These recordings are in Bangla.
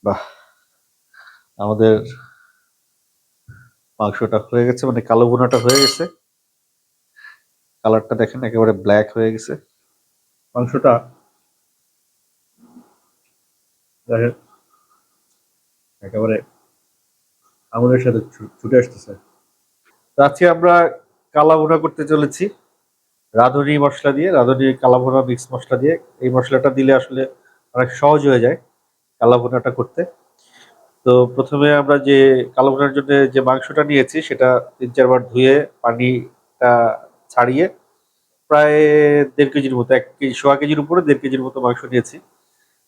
বাহ, আমাদের মাংসটা হয়ে গেছে, মানে কালো ভুনাটা হয়ে গেছে। কালারটা দেখেন একেবারে ব্ল্যাক হয়ে গেছে মাংসটা। দেখেন একেবারে আঙুলের সাথে ছুটে আসতেছে। তো আজকে আমরা কালা ভুনা করতে চলেছি রাঁধুনি মশলা দিয়ে, রাঁধুনি কালা ভুনা মিক্স মশলা দিয়ে। এই মশলাটা দিলে আসলে অনেক সহজ হয়ে যায় কালা ভুনাটা করতে। তো প্রথমে আমরা যে কালো ভুনার জন্য যে মাংসটা নিয়েছি সেটা ৩-৪ বার ধুয়ে পানিটা ছাড়িয়ে প্রায় ১.৫ কেজির মতো, ১ কেজি, সোয়া কেজির উপরে ১.৫ কেজির মতো মাংস নিয়েছি।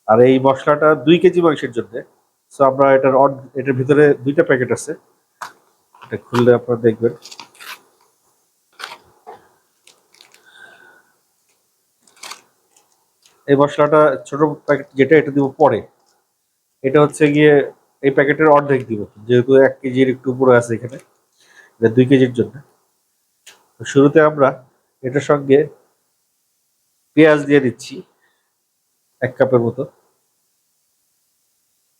আর এই মশলাটা ২ কেজি মাংসের জন্য। সো আমরা এটার ভিতরে ২টা প্যাকেট আছে, এটা খুললে আপনারা দেখবেন। এই মশলাটা ছোট প্যাকেট যেটা, এটা দিব পরে। এটা হচ্ছে গিয়ে এই প্যাকেটের অর্ধেক দিব, যেহেতু ১ কেজির একটু উপরে আছে এখানে, এটা ২ কেজির জন্য। তো শুরুতে আমরা এটার সঙ্গে পেঁয়াজ দিয়ে দিচ্ছি ১ কাপের মতো।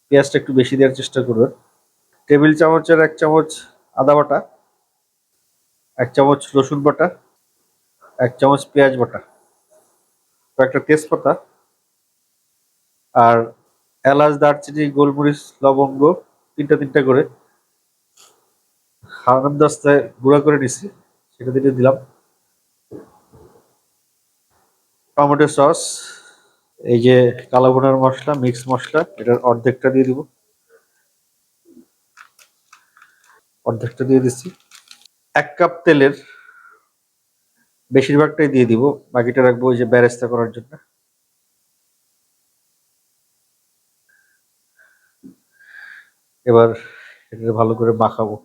পেঁয়াজটা একটু বেশি দেওয়ার চেষ্টা করবেন। টেবিল চামচের ১ চামচ আদা বাটা, ১ চামচ রসুন বাটা, ১ চামচ পেঁয়াজ বাটা, কয়েকটা তেজপাতা, আর এলাচ, দারচিনি, গোলমরিচ, লবঙ্গ ৩টা করে হামানদিস্তায় গুঁড়া করে নিছি, সেটা দিয়ে দিলাম। টমেটো সস, এই যে কালো ভুনার মশলা, মিক্স মশলা, এটার অর্ধেকটা দিয়ে দিব, অর্ধেকটা দিয়ে দিচ্ছি। ১ কাপ তেলের বেশিরভাগটাই দিয়ে দিব, বাকিটা রাখবো ওই যে বেরেস্তা করার জন্য। এবার এটা ভালো করে মাখাবো।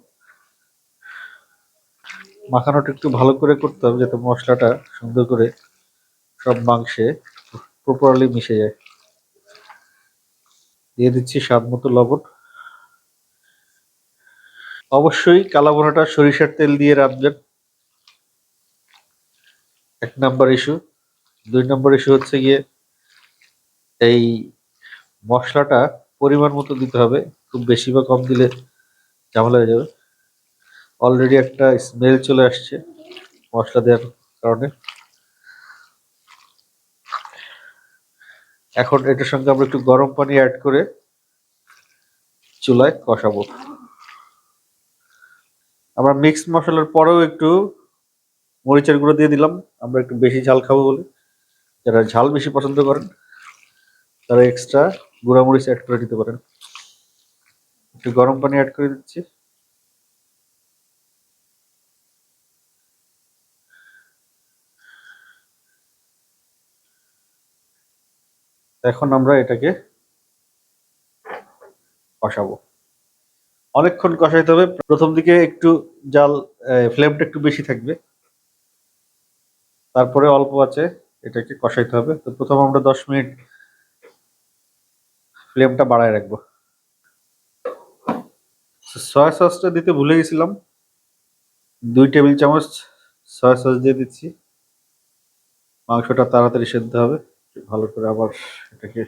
মাখানোটা একটু ভালো করে করতে হবে যাতে মশলাটা সুন্দর করে সব মাংসে প্রপারলি মিশে যায়। দিয়ে দিচ্ছি স্বাদ মতো লবণ। অবশ্যই কালা ভুনাটা সরিষার তেল দিয়ে রাঁধবেন, ১ নাম্বার ইস্যু। ২ নম্বর ইস্যু হচ্ছে গিয়ে এই মশলাটা পরিমাণ মতো দিতে হবে, খুব বেশি বা কম দিলে ঝামেলা হয়ে যাবে। অলরেডি একটা স্মেল চলে আসছে মশলা দেওয়ার কারণে। এখন এটার সঙ্গে আমরা একটু গরম পানি অ্যাড করে চুলায় কষাবো। আমরা মিক্স মশলার পরেও একটু মরিচের গুঁড়ো দিয়ে দিলাম, আমরা একটু বেশি ঝাল খাবো বলে। যারা ঝাল বেশি পছন্দ করেন তারা এক্সট্রা গুঁড়া মরিচ অ্যাড করে দিতে পারেন। একটু গরম পানি অ্যাড করে দিচ্ছি। এখন আমরা এটাকে কষাবো, অনেকক্ষণ কষাইতে হবে। প্রথম দিকে একটু জাল, ফ্লেমটা একটু বেশি থাকবে, তারপরে অল্প আছে এটাকে কষাইতে হবে। তো প্রথম আমরা ১০ মিনিট ফ্লেমটা বাড়ায় রাখবো। সয়া সসটা দিতে ভুলে গেছিলাম, ২ টেবিল চামচ সয়া সস দিয়ে দিচ্ছি। মাংসটা তাড়াতাড়ি সেদ্ধ হবে, ভালো করে আবার এটাকে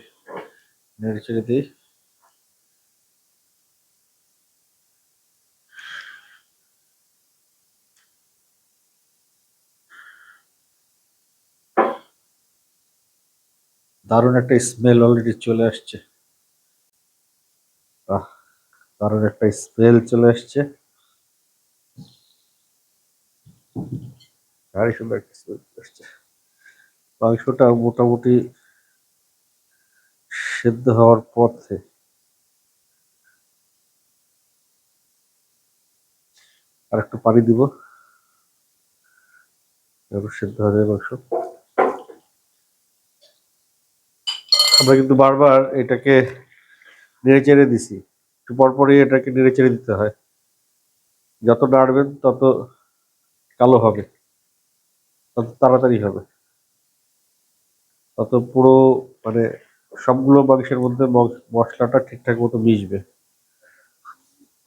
নেড়ে চেড়ে দিই। দারুণ একটা স্মেল অলরেডি চলে আসছে। আহ, দারুণ একটা স্মেল চলে আসছে, ভারী সুন্দর একটা স্মেল চলে আসছে। মাংসটা মোটামুটি সেদ্ধ হওয়ার পথে। আর একটু পানি দিব, এবার সেদ্ধ হয়ে যাবে মাংস। আমরা কিন্তু বারবার এটাকে নেড়ে চেড়ে দিছি, একটু পরপরই এটাকে নেড়ে চেড়ে দিতে হয়। যত নাড়বেন তত কালো হবে, তত তাড়াতাড়ি হবে, তত পুরো মানে সবগুলো মাংসের মধ্যে মশলাটা ঠিকঠাক মতো মিশবে।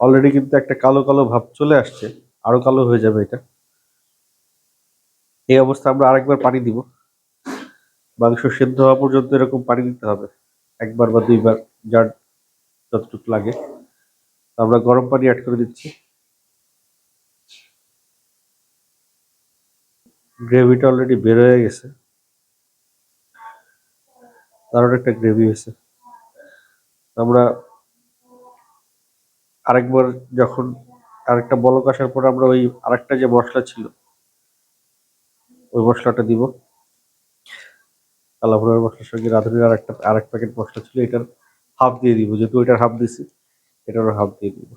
অলরেডি কিন্তু একটা কালো কালো ভাব চলে আসছে, আরো কালো হয়ে যাবে এটা। এই অবস্থা আমরা আরেকবার পানি দিব, মাংস সেদ্ধ হওয়া পর্যন্ত এরকম পানি দিতে হবে, ১ বার বা ২ বার, যার যতটুকু লাগে। আমরা গরম পানি অ্যাড করে দিচ্ছি। গ্রেভিটা অলরেডি বের হয়ে গেছে, দারুণ একটা গ্রেভি হয়েছে। আমরা আরেকবার যখন আরেকটা বলক আসার পর আমরা ওই আরেকটা যে মশলা ছিল ওই মশলাটা দিব। কালাভুনার মশলার সঙ্গে রাঁধুনির আরেক প্যাকেট মশলা ছিল, এটার হাফ দিয়ে দিব, যেহেতু ওইটার হাফ দিছি এটারও হাফ দিয়ে দিব।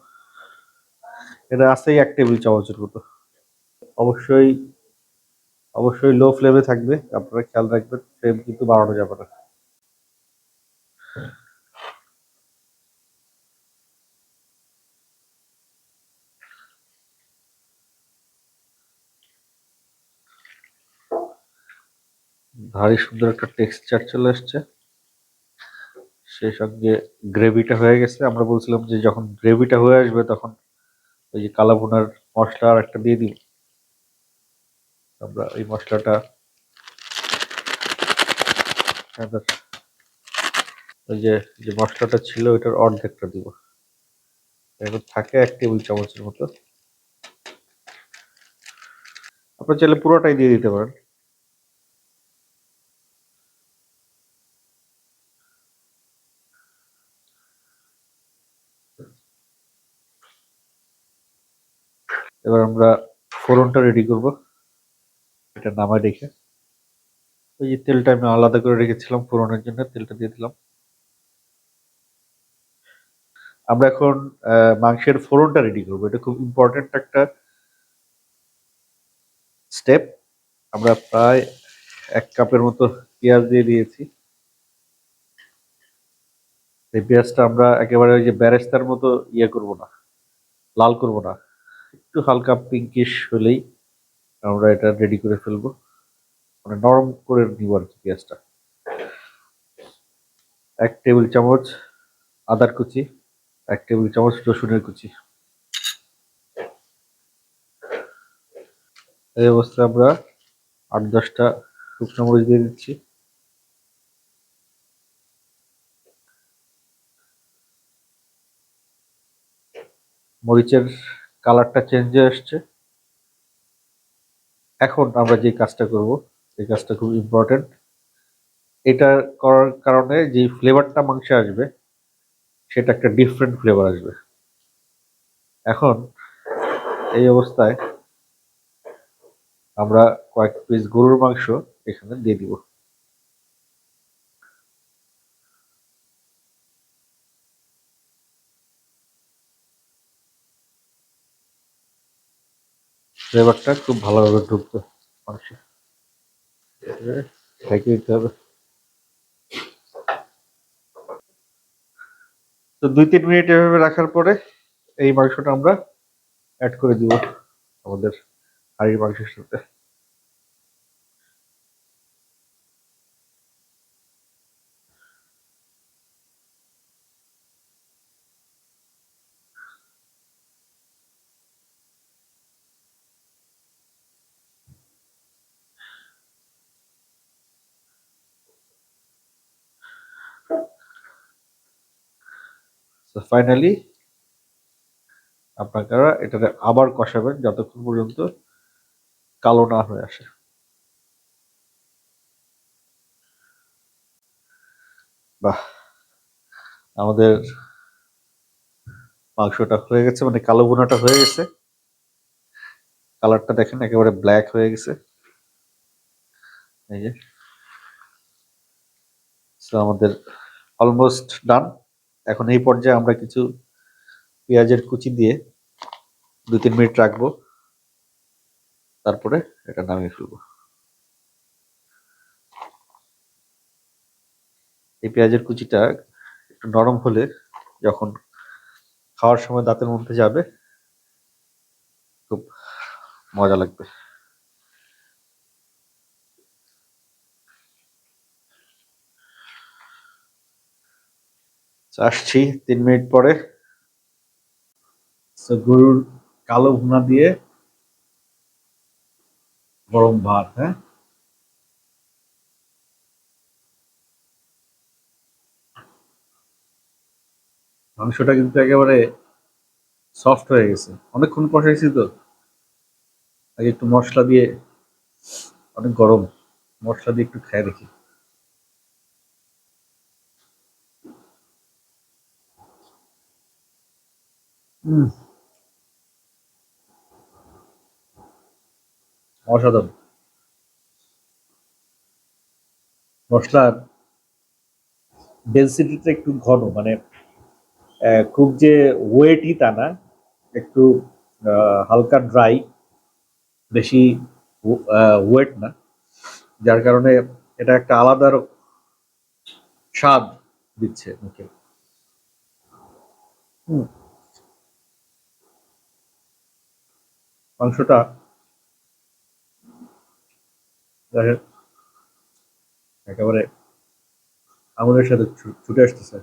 এটা আছেই 1 টেবিল চামচের মতো। অবশ্যই অবশ্যই লো ফ্লেমে থাকবে, আপনারা খেয়াল রাখবেন, ফ্লেম কিন্তু বাড়ানো যাবে না। ভারী সুন্দর একটা টেক্সচার চলে আসছে, সেই সঙ্গে গ্রেভিটা হয়ে গেছে। আমরা বলছিলাম যে যখন গ্রেভিটা হয়ে আসবে তখন ওই যে কালাভুনার মশলা আর একটা দিয়ে দিব। আমরা ওই মশলাটা ওই যে যে মশলাটা ছিল ওইটার অর্ধেকটা দিব। এখন থাকে 1 টেবিল চামচের মতো। আপনার চাইলে পুরোটাই দিয়ে দিতে পারেন। এবার আমরা ফোড়নটা রেডি করব। এটা নামায় রেখে ওই যে তেলটা আমি আলাদা করে রেখেছিলাম ফোড়নের জন্য, তেলটা দিয়ে দিলাম। আমরা এখন মাংসের ফোড়নটা রেডি করবো, এটা খুব ইম্পর্টেন্ট একটা স্টেপ। আমরা প্রায় 1 কাপের মতো পেঁয়াজ দিয়ে দিয়েছি। এই পেঁয়াজটা আমরা একেবারে ওই যে বেরেস্তার মতো ইয়ে করব না, লাল করব না, একটু হালকা পিঙ্কিশ হলেই আমরা এটা রেডি করে ফেলবো, মানে নরম করে নিব আর কি পেঁয়াজটা। 1 টেবিল চামচ আদার কুচি, 1 টেবিল চামচ রসুনের কুচি। এই অবস্থায় আমরা 8-10টা শুকনো মরিচ দিয়ে দিচ্ছি। মরিচের কালারটা চেঞ্জ হয়ে আসছে। এখন আমরা যে কাজটা করব, এই কাজটা খুব ইম্পর্টেন্ট। এটা করার কারণে যে ফ্লেভারটা মাংসে আসবে সেটা একটা ডিফারেন্ট ফ্লেভার আসবে। এখন এই অবস্থায় আমরা কয়েক পিস গরুর মাংস এখানে দিয়ে দিব। ফ্লেভারটা খুব ভালোভাবে ঢুকবে মাংসে, ঢেকে দিতে হবে। তো 2-3 মিনিট এভাবে রাখার পরে এই মাংসটা আমরা অ্যাড করে দিব আমাদের হাঁড়ির মাংসের সাথে। তো ফাইনালি আপনারা এটাকে আবার কষাবেন যতক্ষণ পর্যন্ত কালো না হয়ে আসে। বাহ, আমাদের মাংসটা হয়ে গেছে, মানে কালো ভুনাটা হয়ে গেছে। কালারটা দেখেন একেবারে ব্ল্যাক হয়ে গেছে। এই যে আমাদের অলমোস্ট ডান। এখন এই পর্যায়ে আমরা কিছু পেঁয়াজের কুচি দিয়ে 2-3 মিনিট রাখবো, তারপরে এটা নামিয়ে ফেলবো। এই পেঁয়াজের কুচিটা একটু নরম হলে যখন খাওয়ার সময় দাঁতের মধ্যে যাবে খুব মজা লাগবে। আসছি 3 মিনিট পরে। গরুর কালো ভুনা দিয়ে গরম ভাত, হ্যাঁ, মাংসটা কিন্তু একেবারে সফট হয়ে গেছে, অনেকক্ষণ কষাইছি তো। আগে একটু মশলা দিয়ে, অনেক গরম, মশলা দিয়ে একটু খেয়ে দেখি। হুম, অসাধারণ। মশলার ডেন্সিটিটা একটু ঘন, মানে খুব যে ওয়েটই তা না, একটু হালকা ড্রাই, বেশি ওয়েট না, যার কারণে এটা একটা আলাদা স্বাদ দিচ্ছে মুখে। হুম, মাংসটা দেখেন একেবারে আঙুলের সাথে ছুটে আসতেছে।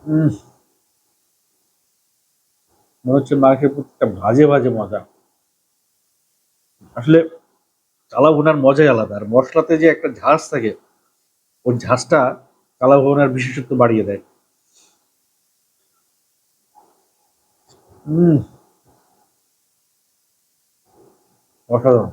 হুম, মনে হচ্ছে মাংসের প্রত্যেকটা ভাজে ভাজে মজা। আসলে কালা ভুনার মজাই আলাদা, আর মশলাতে যে একটা ঝাঁজ থাকে, ওর ঝাঁজটা কালা ভুনার বিশেষত্ব বাড়িয়ে দেয়। হুম, অসাধারণ।